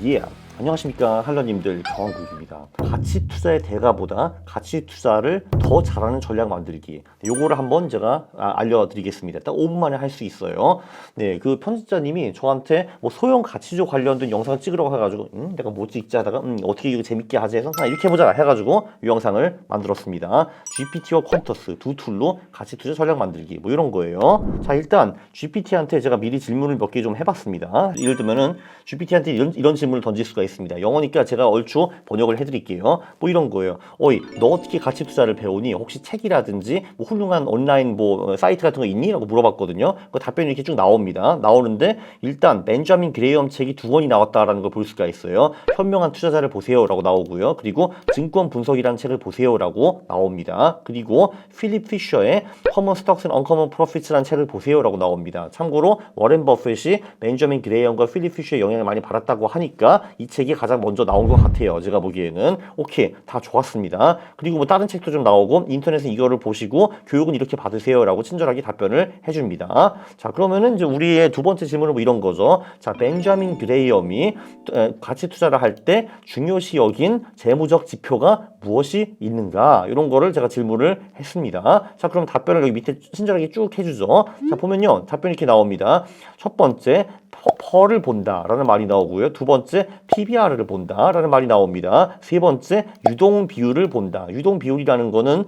예. 안녕하십니까 할러님들, 경원국입니다. 가치 투자의 대가보다 가치 투자를 더 잘하는 전략 만들기, 요거를 한번 제가 알려드리겠습니다. 딱 5분 만에 할 수 있어요. 네, 그 편집자님이 저한테 뭐 소형 가치주 관련된 영상 찍으라고 해가지고 내가 뭐 찍지 하다가 어떻게 이거 재밌게 하지 해서 이렇게 해보자 해가지고 이 영상을 만들었습니다. GPT와 퀀터스 두 툴로 가치 투자 전략 만들기, 뭐 이런 거예요. 자, 일단 GPT한테 제가 미리 질문을 몇 개 좀 해봤습니다. 예를 들면은 GPT한테 이런 질문을 던질 수가 있습니다. 영어니까 제가 얼추 번역을 해드릴게요. 뭐 이런 거예요. 어이, 너 어떻게 가치 투자를 배우니? 혹시 책이라든지 뭐 훌륭한 온라인 뭐 사이트 같은 거 있니? 라고 물어봤거든요. 그 답변이 이렇게 쭉 나옵니다. 나오는데 일단 벤자민 그레이엄 책이 2권이 나왔다라는 걸 볼 수가 있어요. 현명한 투자자를 보세요 라고 나오고요. 그리고 증권 분석이라는 책을 보세요 라고 나옵니다. 그리고 필립 피셔의 Common Stocks and Uncommon Profits라는 책을 보세요 라고 나옵니다. 참고로 워렌 버핏이 벤자민 그레이엄과 필립 피셔의 영향을 많이 받았다고 하니까 이 책이 가장 먼저 나온 것 같아요. 제가 보기에는. 오케이, 다 좋았습니다. 그리고 뭐 다른 책도 좀 나오고 인터넷에 이거를 보시고 교육은 이렇게 받으세요 라고 친절하게 답변을 해줍니다. 자, 그러면은 이제 우리의 두 번째 질문은 뭐 이런 거죠. 자, 벤자민 그레이엄이 가치 투자를 할 때 중요시 여긴 재무적 지표가 무엇이 있는가, 이런 거를 제가 질문을 했습니다. 자, 그럼 답변을 여기 밑에 친절하게 쭉 해주죠. 자, 보면요, 답변이 이렇게 나옵니다. 첫 번째, 펄을 본다 라는 말이 나오고요. 두 번째, PBR을 본다 라는 말이 나옵니다. 세 번째, 유동 비율을 본다. 유동 비율이라는 거는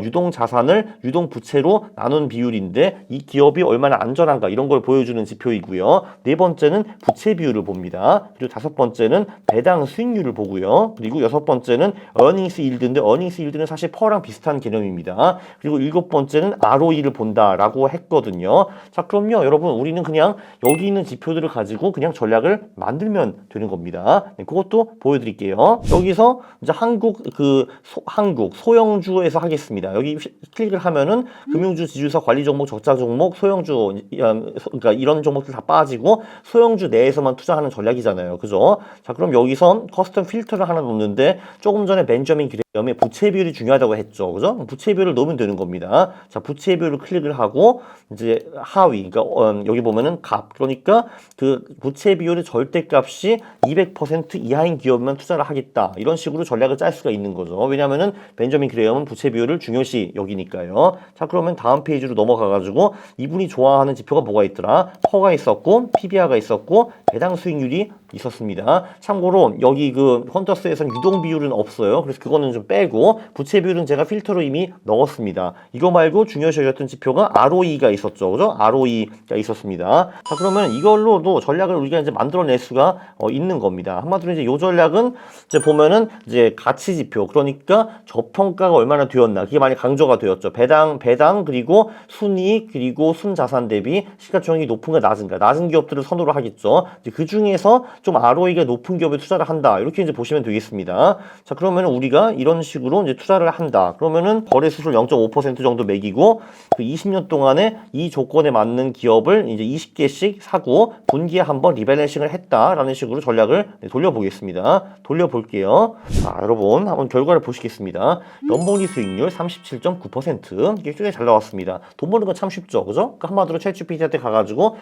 유동 자산을 유동 부채로 나눈 비율인데 이 기업이 얼마나 안전한가, 이런 걸 보여주는 지표이고요. 네 번째는 부채 비율을 봅니다. 그리고 다섯 번째는 배당 수익률을 보고요. 그리고 여섯 번째는 earnings yield인데 earnings yield는 사실 펄랑 비슷한 개념입니다. 그리고 일곱 번째는 ROE를 본다라고 했거든요. 자, 그럼요, 여러분, 우리는 그냥 여기 있는 지표들을 가지고 그냥 전략을 만들면 되는 겁니다. 네, 그것도 보여드릴게요. 여기서 이제 한국 소형주에서 하겠습니다. 여기 클릭을 하면은 금융주, 지주사, 관리 종목, 적자 종목, 소형주, 그러니까 이런 종목들 다 빠지고 소형주 내에서만 투자하는 전략이잖아요. 그죠? 자, 그럼 여기서 커스텀 필터를 하나 놓는데 조금 전에 벤저민 그레이엄의 부채 비율이 중요하다고 했죠. 그죠? 부채 비율을 넣으면 되는 겁니다. 자, 부채 비율을 클릭을 하고 이제 하위, 그러니까 여기 보면은 값, 그러니까 그 부채 비율의 절대값이 200% 이하인 기업만 투자를 하겠다, 이런 식으로 전략을 짤 수가 있는 거죠. 왜냐면은 벤저민 그레이엄은 부채 비율을 중요시 여기니까요. 자, 그러면 다음 페이지로 넘어가 가지고 이분이 좋아하는 지표가 뭐가 있더라? 퍼가 있었고 PBR가 있었고 배당 수익률이 있었습니다. 참고로 여기 그 퀀터스에서는 유동 비율은 없어요. 그래서 그거는 좀 빼고 부채 비율은 제가 필터로 이미 넣었습니다. 이거 말고 중요시 여겼던 지표가 ROE가 있었죠. 그죠? ROE가 있었습니다. 자, 그러면 이걸로도 전략을 우리가 이제 만들어낼 수가 있는 겁니다. 한마디로 이제 요 전략은 이제 보면은 이제 가치 지표, 그러니까 저평가가 얼마나 되었나, 그게 많이 강조가 되었죠. 배당 그리고 순이익 그리고 순자산 대비 시가총액이 높은가 낮은가, 낮은 기업들을 선호를 하겠죠. 이제 그 중에서 좀 ROE가 높은 기업에 투자를 한다, 이렇게 이제 보시면 되겠습니다. 자, 그러면 우리가 이런 식으로 이제 투자를 한다. 그러면은 거래 수수료 0.5% 정도 매기고 그 20년 동안에 이 조건에 맞는 기업을 이제 20개씩 사고 분기에 한번 리밸런싱을 했다라는 식으로 전략을 돌려보겠습니다. 돌려볼게요. 자, 여러분 한번 결과를 보시겠습니다. 연봉리 수익률 37.9%, 이게 꽤 잘 나왔습니다. 돈 버는 건 참 쉽죠, 그죠? 그러니까 한마디로 챗GPT한테 가가지고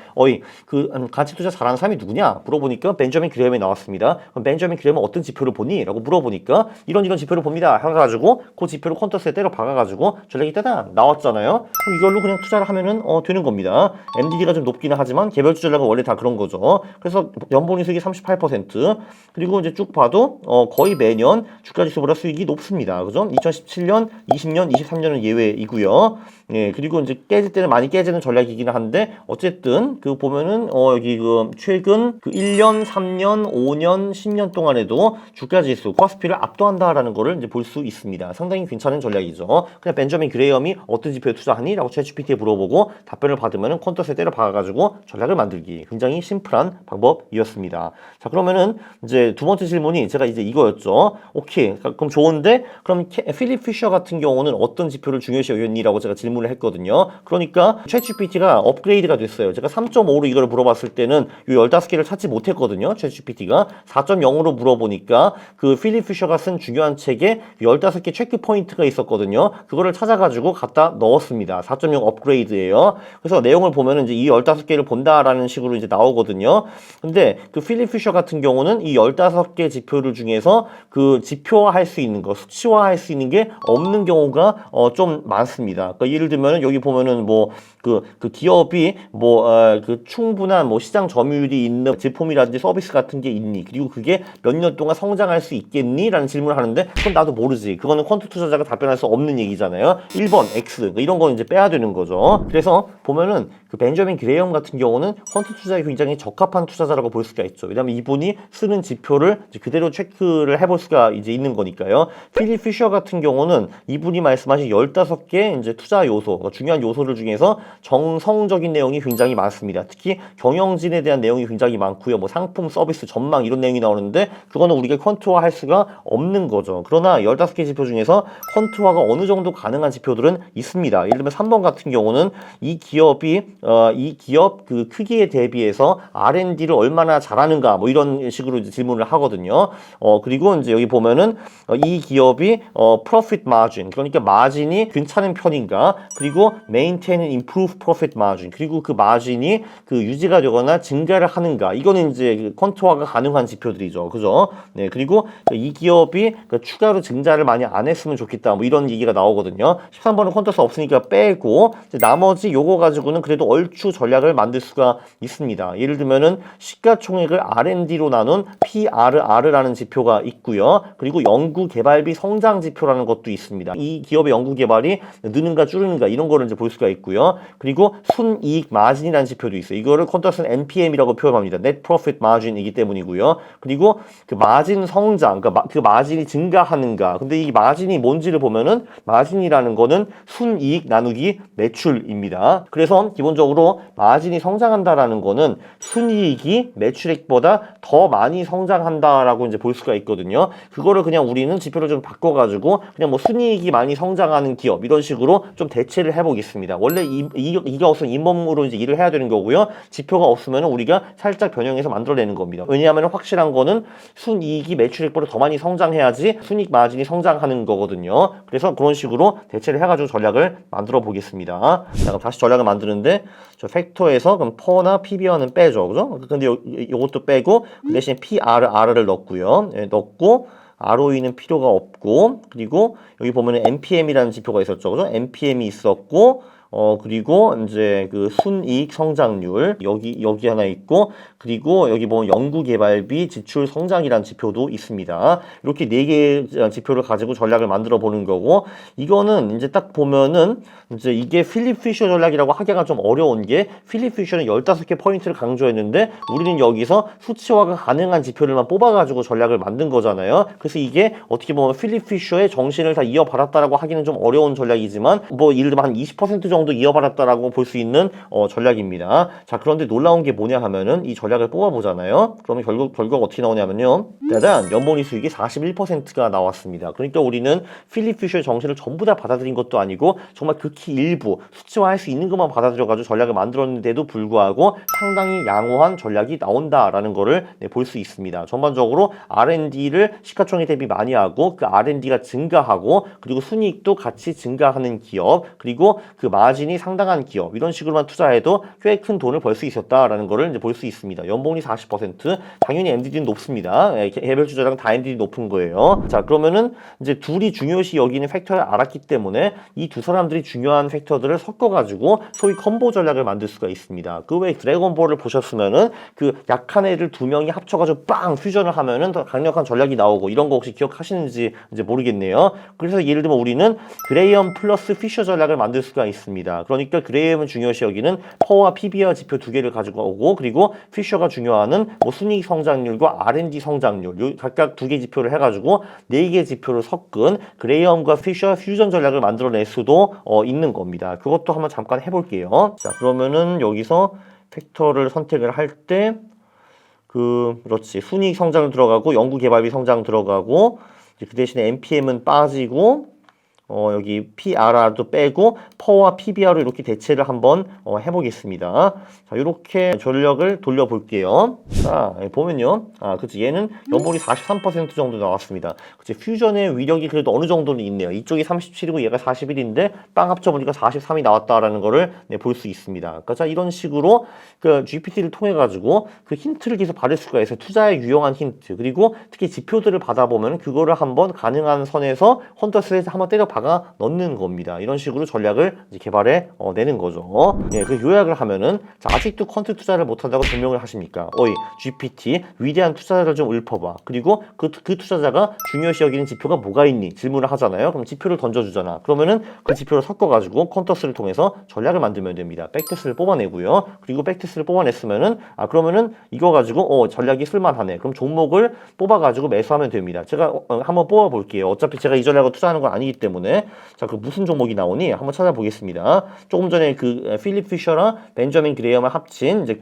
그 가치 투자 잘하는 사람이 누구냐 물어보니까 벤저민 그레이엄이 나왔습니다. 그럼 벤저민 그레이엄은 어떤 지표를 보니? 라고 물어보니까 이런 지표를 봅니다 해가지고 그 지표를 콘터스에 때려 박아가지고 전략이 따다 나왔잖아요. 그럼 이걸로 그냥 투자를 하면은 되는 겁니다. MDD가 좀 높기는 하지만 개별주 전략은 원래 다 그런 거죠. 그래서 연봉리 수익이 38%, 그리고 이제 쭉 봐도 거의 매년 주가지수보다 수익이 높습니다. 그죠? 2017년, 20년, 23년은 예외이고요. 예, 그리고 이제 깨질 때는 많이 깨지는 전략이긴 한데 어쨌든 그 보면은 여기 그 최근 그 1년, 3년, 5년, 10년 동안에도 주가지수 코스피를 압도한다라는 거를 이제 볼 수 있습니다. 상당히 괜찮은 전략이죠. 그냥 벤저민 그레이엄이 어떤 지표에 투자하니? 라고 챗GPT에 물어보고 답변을 받으면은 콘터스에 때려 박아가지고 전략을 만들기, 굉장히 심플한 방법이었습니다. 자, 그러면은 이제 두 번째 질문이 제가 이제 이거였죠. 오케이, 그럼 좋은데 그럼 필립 피셔 같은 경우는 어떤 지표를 중요시 여겼니?라고 제가 질문을 했거든요. 그러니까 챗GPT가 업그레이드가 됐어요. 제가 3.5로 이걸 물어봤을 때는 이 15개를 찾지 못했거든요. 했거든요. 챗GPT가 4.0으로 물어보니까 그 필립 피셔가 쓴 중요한 책에 15개 체크 포인트가 있었거든요. 그거를 찾아가지고 갖다 넣었습니다. 4.0 업그레이드예요. 그래서 내용을 보면은 이제 이 15개를 본다라는 식으로 이제 나오거든요. 근데 그 필립 피셔 같은 경우는 이 15개 지표를 중에서 그 지표화할 수 있는 거, 수치화할 수 있는 게 없는 경우가 좀 많습니다. 그러니까 예를 들면은 여기 보면은 뭐 그 기업이 그 충분한 뭐 시장 점유율이 있는 제품이라든지 서비스 같은 게 있니? 그리고 그게 몇 년 동안 성장할 수 있겠니? 라는 질문을 하는데 그건 나도 모르지. 그거는 퀀트 투자자가 답변할 수 없는 얘기잖아요. 1번 X 이런 거는 이제 빼야 되는 거죠. 그래서 보면은 그 벤저민 그레이엄 같은 경우는 퀀트 투자에 굉장히 적합한 투자자라고 볼 수가 있죠. 왜냐하면 이분이 쓰는 지표를 이제 그대로 체크를 해볼 수가 이제 있는 거니까요. 필립 피셔 같은 경우는 이분이 말씀하신 15개 이제 투자 요소, 중요한 요소들 중에서 정성적인 내용이 굉장히 많습니다. 특히 경영진에 대한 내용이 굉장히 많고요. 뭐 상품, 서비스, 전망 이런 내용이 나오는데 그거는 우리가 퀀트화 할 수가 없는 거죠. 그러나 15개 지표 중에서 퀀트화가 어느 정도 가능한 지표들은 있습니다. 예를 들면 3번 같은 경우는 이 기업이 이 기업 그 크기에 대비해서 R&D를 얼마나 잘하는가 뭐 이런 식으로 이제 질문을 하거든요. 그리고 이제 여기 보면은 이 기업이 profit margin 그러니까 마진이 괜찮은 편인가 그리고 maintain and improve profit margin 그리고 그 마진이 그 유지가 되거나 증가를 하는가 이거는 이제 그 퀀트화가 가능한 지표들이죠. 그죠? 네. 그리고 이 기업이 그 추가로 증자를 많이 안 했으면 좋겠다 뭐 이런 얘기가 나오거든요. 13번은 퀀트화 없으니까 빼고 나머지 요거 가지고는 그래도 얼추 전략을 만들 수가 있습니다. 예를 들면은 시가총액을 R&D로 나눈 PRR라는 지표가 있고요. 그리고 연구개발비 성장 지표라는 것도 있습니다. 이 기업의 연구개발이 느는가 줄는가 이런 거를 이제 볼 수가 있고요. 그리고 순이익 마진이라는 지표도 있어요. 이거를 퀀트화는 NPM이라고 표현합니다. Net Profit Margin이기 때문이고요. 그리고 그 마진 성장, 그러니까 그 마진이 증가하는가. 근데 이 마진이 뭔지를 보면은 마진이라는 거는 순이익 나누기 매출입니다. 그래서 기본적으로 마진이 성장한다라는 거는 순이익이 매출액보다 더 많이 성장한다라고 이제 볼 수가 있거든요. 그거를 그냥 우리는 지표를 좀 바꿔가지고 그냥 뭐 순이익이 많이 성장하는 기업 이런 식으로 좀 대체를 해보겠습니다. 원래 이가 없으면 잇몸으로 이제 일을 해야 되는 거고요. 지표가 없으면 우리가 살짝 변형해서 만들어내는 겁니다. 왜냐하면 확실한 거는 순이익이 매출액보다 더 많이 성장해야지 순이익 마진이 성장하는 거거든요. 그래서 그런 식으로 대체를 해가지고 전략을 만들어 보겠습니다. 자, 그럼 다시 전략을 만드는데 저 팩터에서 그럼 퍼나 PBR는 빼죠. 그죠? 근데 요것도 빼고 그 대신 PRR를 넣고요. 예, 넣고 ROE는 필요가 없고 그리고 여기 보면은 NPM이라는 지표가 있었죠. 그죠? NPM이 있었고 그리고 이제 그 순이익 성장률 여기 하나 있고 그리고 여기 보면 연구개발비 지출 성장이라는 지표도 있습니다. 이렇게 4개의 지표를 가지고 전략을 만들어 보는 거고 이거는 이제 딱 보면은 이제 이게 필립 피셔 전략이라고 하기가 좀 어려운 게 필립 피셔는 15개 포인트를 강조했는데 우리는 여기서 수치화가 가능한 지표들만 뽑아가지고 전략을 만든 거잖아요. 그래서 이게 어떻게 보면 필립 피셔의 정신을 다 이어받았다라고 하기는 좀 어려운 전략이지만 뭐 예를 들면 한 20% 정도 이어받았다라고 볼 수 있는 전략입니다. 자, 그런데 놀라운 게 뭐냐 하면은 이 전략을 뽑아보잖아요. 그러면 결과가 어떻게 나오냐면요. 짜잔! 연봉이 수익이 41%가 나왔습니다. 그러니까 우리는 필립 피셔의 정신을 전부 다 받아들인 것도 아니고 정말 극히 일부 수치화할 수 있는 것만 받아들여가지고 전략을 만들었는데도 불구하고 상당히 양호한 전략이 나온다라는 거를 볼 수 있습니다. 전반적으로 R&D를 시가총액 대비 많이 하고 그 R&D가 증가하고 그리고 순이익도 같이 증가하는 기업 그리고 그 마진이 상당한 기업 이런 식으로만 투자해도 꽤 큰 돈을 벌 수 있었다라는 거를 이제 볼 수 있습니다. 연봉이 40% 당연히 NDD는 높습니다. 개별 주자랑 다 NDD 높은 거예요. 자, 그러면은 이제 둘이 중요시 여기는 팩터를 알았기 때문에 이 두 사람들이 중요한 팩터들을 섞어가지고 소위 컴보 전략을 만들 수가 있습니다. 그 외에 드래곤볼을 보셨으면은 그 약한 애들 2명이 합쳐가지고 빵 퓨전을 하면은 더 강력한 전략이 나오고 이런 거 혹시 기억하시는지 이제 모르겠네요. 그래서 예를 들면 우리는 그레이엄 플러스 피셔 전략을 만들 수가 있습니다. 그러니까 그레이엄은 중요시 여기는 퍼와 PBR 지표 2개를 가지고 오고 그리고 피셔가 중요하는 뭐 순이익 성장률과 R&D 성장률 각각 2개 지표를 해가지고 4개 지표를 섞은 그레이엄과 피셔 퓨전 전략을 만들어낼 수도 있는 겁니다. 그것도 한번 잠깐 해볼게요. 자, 그러면은 여기서 팩터를 선택을 할 때 그렇지 순이익 성장 들어가고 연구개발비 성장 들어가고 그 대신에 NPM은 빠지고 여기 PRR도 빼고 퍼와 PBR로 이렇게 대체를 한번 해보겠습니다. 자, 이렇게 전력을 돌려볼게요. 자, 보면요. 그치. 얘는 연볼이 43% 정도 나왔습니다. 그치. 퓨전의 위력이 그래도 어느 정도는 있네요. 이쪽이 37이고 얘가 41인데 빵 합쳐보니까 43이 나왔다라는 거를 볼 수 있습니다. 그러니까 자, 이런 식으로 그 GPT를 통해 가지고 그 힌트를 계속 받을 수가 있어요. 투자에 유용한 힌트. 그리고 특히 지표들을 받아보면 그거를 한번 가능한 선에서 헌터스에 한번 때려 박아 넣는 겁니다. 이런 식으로 전략을 이제 개발해 내는 거죠. 예, 그 요약을 하면은 자, 아직도 퀀트 투자를 못한다고 변명을 하십니까? 어이, GPT 위대한 투자자를 좀 읊어봐. 그리고 그 투자자가 중요시 여기는 지표가 뭐가 있니? 질문을 하잖아요. 그럼 지표를 던져주잖아. 그러면은 그 지표를 섞어가지고 퀀터스를 통해서 전략을 만들면 됩니다. 백테스를 뽑아내고요. 그리고 백테스를 뽑아냈으면은 그러면은 이거 가지고 전략이 쓸만하네. 그럼 종목을 뽑아가지고 매수하면 됩니다. 제가 한번 뽑아볼게요. 어차피 제가 이 전략을 투자하는 건 아니기 때문에 자, 그 무슨 종목이 나오니? 한번 찾아보겠습니다. 조금 전에 그 필립 피셔랑 벤저민 그레이엄을 합친 이제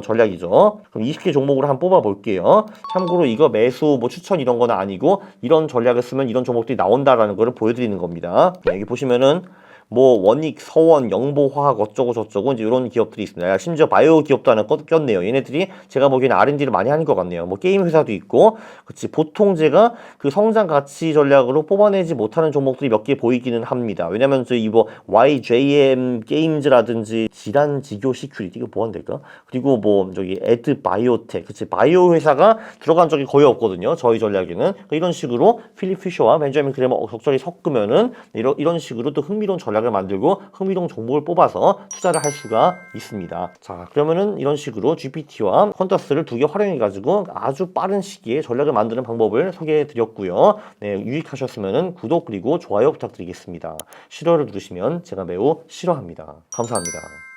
전략이죠. 그럼 20개 종목으로 한번 뽑아볼게요. 참고로 이거 매수 뭐 추천 이런 건 아니고 이런 전략을 쓰면 이런 종목들이 나온다라는 거를 보여드리는 겁니다. 여기 보시면은 뭐 원익, 서원, 영보화학 어쩌고 저쩌고 이제 이런 기업들이 있습니다. 심지어 바이오 기업도 하나 꼈네요. 얘네들이 제가 보기에는 R&D를 많이 하는 것 같네요. 뭐 게임 회사도 있고, 그치. 보통 제가 그 성장 가치 전략으로 뽑아내지 못하는 종목들이 몇 개 보이기는 합니다. 왜냐면 저희 뭐 YJM 게임즈라든지 질환지교 시큐리티 이거 뭐 한달까? 그리고 뭐 저기 에드 바이오텍, 그치. 바이오 회사가 들어간 적이 거의 없거든요. 저희 전략에는 이런 식으로 필립 피셔와 벤자민 그레이엄 적절히 섞으면은 이런 식으로 또 흥미로운 전략 을 만들고 흥미로운 종목을 뽑아서 투자를 할 수가 있습니다. 자, 그러면은 이런 식으로 GPT와 퀀터스를 두 개 활용해 가지고 아주 빠른 시기에 전략을 만드는 방법을 소개해 드렸고요. 네, 유익하셨으면은 구독 그리고 좋아요 부탁드리겠습니다. 싫어를 누르시면 제가 매우 싫어합니다. 감사합니다.